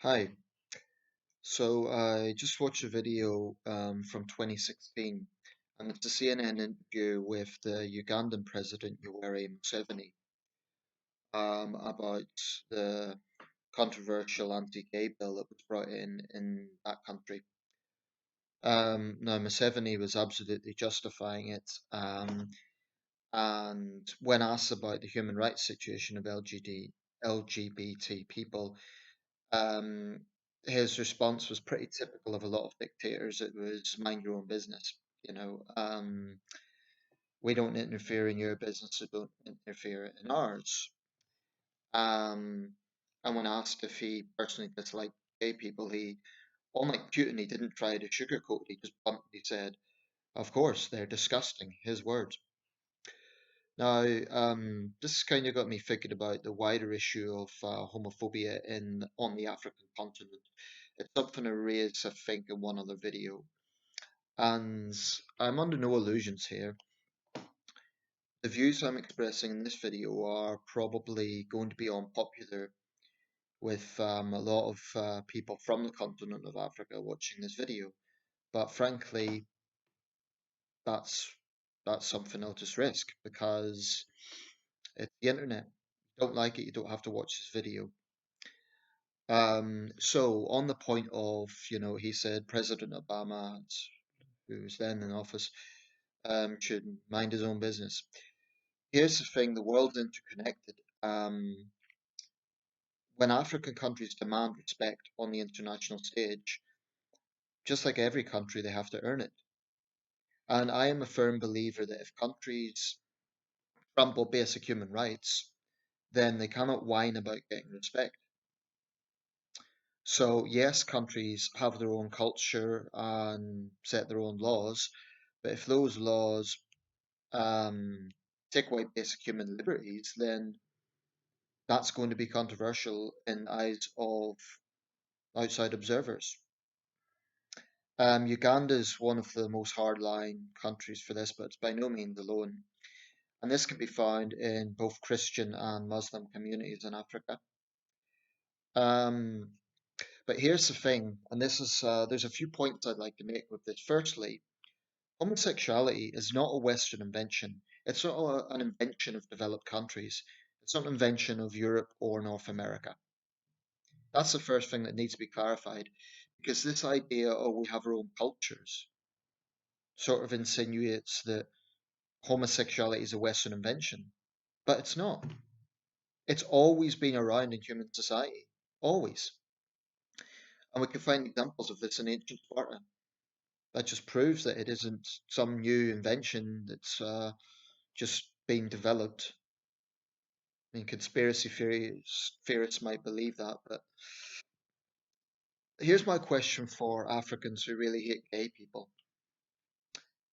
Hi. So I just watched a video from 2016, and it's a CNN interview with the Ugandan President Yoweri Musevani about the controversial anti-gay bill that was brought in that country. Now Musevani was absolutely justifying it, and when asked about the human rights situation of LGBT people, Um, his response was pretty typical of a lot of dictators. It was mind your own business. You know, we don't interfere in your business, so don't interfere in ours. Um, and when asked if he personally disliked gay people, unlike Putin, he didn't try to sugarcoat it. He just bluntly said, "Of course, they're disgusting." His words. Now, this kind of got me thinking about the wider issue of homophobia in on the African continent. It's something I raised, I think, in one other video, and I'm under no illusions here. The views I'm expressing in this video are probably going to be unpopular with a lot of people from the continent of Africa watching this video, but frankly, that's that's something I'll just risk because it's the internet. Don't like it, you don't have to watch this video. So on the point of, he said President Obama, who was then in office, should mind his own business. Here's the thing: the world's interconnected. When African countries demand respect on the international stage, just like every country, they have to earn it. And I am a firm believer that if countries trample basic human rights, then they cannot whine about getting respect. So, yes, countries have their own culture and set their own laws, but if those laws um, take away basic human liberties, then that's going to be controversial in the eyes of outside observers. Uganda is one of the most hardline countries for this, but it's by no means alone. And this can be found in both Christian and Muslim communities in Africa. Um, but here's the thing, and there's a few points I'd like to make with this. Firstly, homosexuality is not a Western invention. It's not an invention of developed countries. It's not an invention of Europe or North America. That's the first thing that needs to be clarified, because this idea, oh, we have our own cultures, sort of insinuates that homosexuality is a Western invention. But it's not. It's always been around in human society. Always. And we can find examples of this in ancient Sparta. That just proves that it isn't some new invention that's just being developed. I mean, theorists might believe that, but here's my question for Africans who really hate gay people.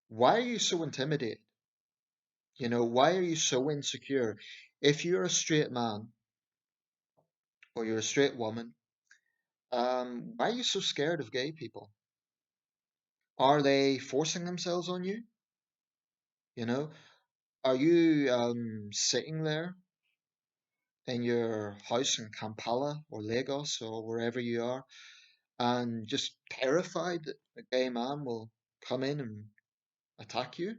Why are you so intimidated? Why are you so insecure? If you're a straight man or you're a straight woman, why are you so scared of gay people? Are they forcing themselves on you? You know, are you sitting there in your house in Kampala or Lagos or wherever you are and just terrified that a gay man will come in and attack you?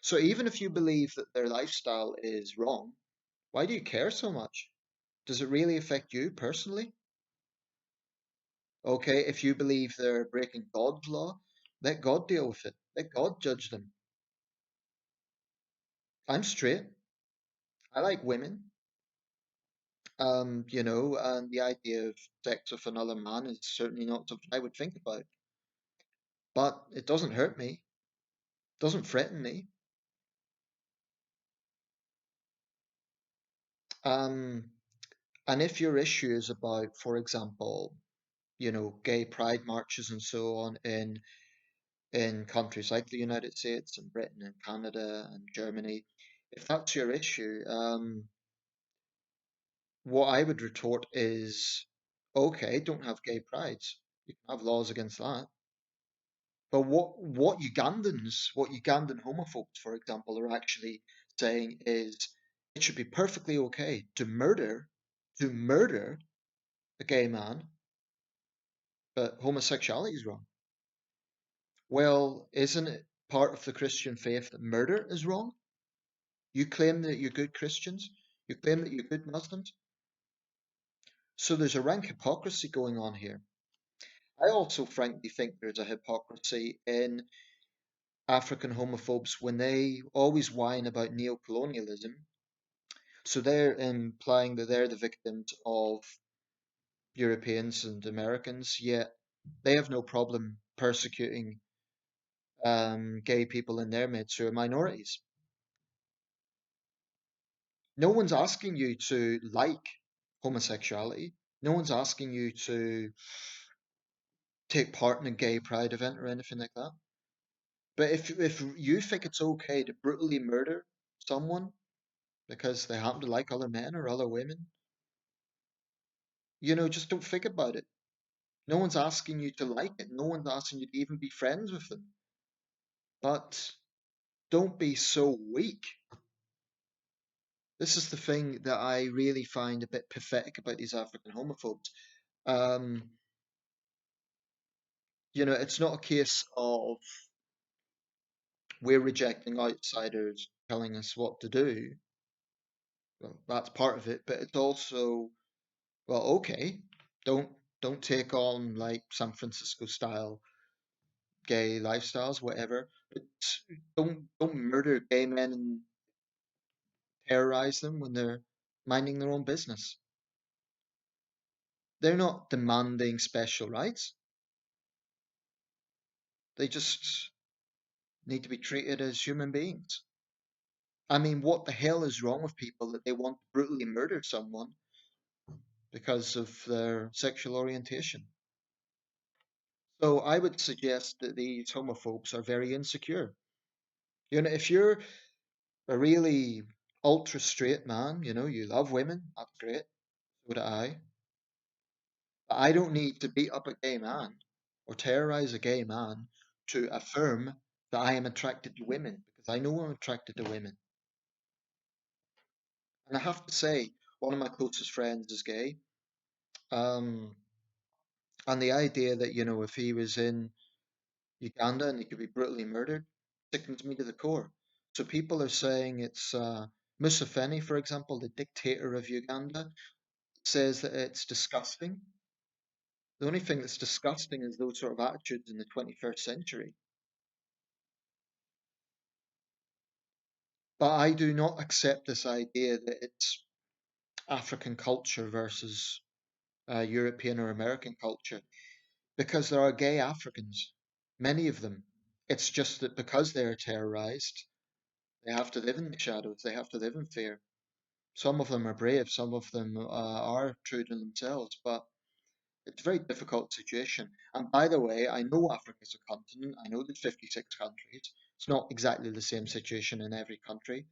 So even if you believe that their lifestyle is wrong, why do you care so much? Does it really affect you personally? Okay, if you believe they're breaking God's law, let God deal with it. Let God judge them. I'm straight. I like women. And the idea of sex with another man is certainly not something I would think about. But it doesn't hurt me, doesn't threaten me. Um, and if your issue is about, for example, gay pride marches and so on in countries like the United States and Britain and Canada and Germany, if that's your issue, what I would retort is, okay, don't have gay prides. You can have laws against that. But what Ugandan homophobes, for example, are actually saying is it should be perfectly okay to murder a gay man, but homosexuality is wrong. Well, isn't it part of the Christian faith that murder is wrong? You claim that you're good Christians. You claim that you're good Muslims. So there's a rank hypocrisy going on here. I also frankly think there's a hypocrisy in African homophobes when they always whine about neo-colonialism. So they're implying that they're the victims of Europeans and Americans, yet they have no problem persecuting gay people in their midst who are minorities. No one's asking you to like homosexuality. No one's asking you to take part in a gay pride event or anything like that. But if you think it's okay to brutally murder someone because they happen to like other men or other women, just don't think about it. No one's asking you to like it. No one's asking you to even be friends with them. But don't be so weak. This is the thing that I really find a bit pathetic about these African homophobes. Um, it's not a case of we're rejecting outsiders telling us what to do. Well, that's part of it, but it's also, well, okay, don't don't take on like San Francisco style gay lifestyles, whatever. But don't murder gay men and terrorize them when they're minding their own business. They're not demanding special rights. They just need to be treated as human beings. I mean, what the hell is wrong with people that they want to brutally murder someone because of their sexual orientation? So I would suggest that these homophobes are very insecure. If you're a really ultra straight man, you love women, that's great. So do I. But I don't need to beat up a gay man or terrorize a gay man to affirm that I am attracted to women because I know I'm attracted to women. And I have to say, one of my closest friends is gay. Um, and the idea that, if he was in Uganda and he could be brutally murdered sickens me to the core. So people are saying it's Museveni, for example, the dictator of Uganda, says that it's disgusting. The only thing that's disgusting is those sort of attitudes in the 21st century. But I do not accept this idea that it's African culture versus European or American culture because there are gay Africans, many of them. It's just that because they're terrorized, they have to live in the shadows, they have to live in fear. Some of them are brave, some of them are true to themselves, but it's a very difficult situation. And by the way, I know Africa is a continent, I know there's 56 countries. It's not exactly the same situation in every country.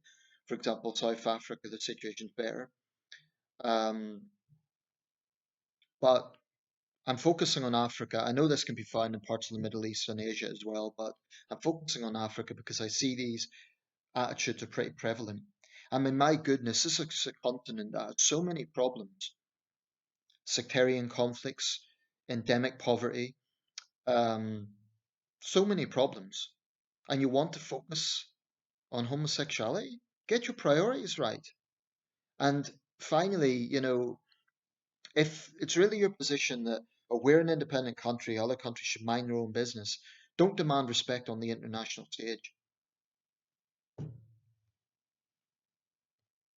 For example, South Africa, the situation's better. Um, but I'm focusing on Africa. I know this can be found in parts of the Middle East and Asia as well, but I'm focusing on Africa because I see these attitudes are pretty prevalent. I mean, my goodness, this is a continent that has so many problems: sectarian conflicts, endemic poverty, um, so many problems. And you want to focus on homosexuality? Get your priorities right. And finally, if it's really your position that we're an independent country, other countries should mind their own business, don't demand respect on the international stage.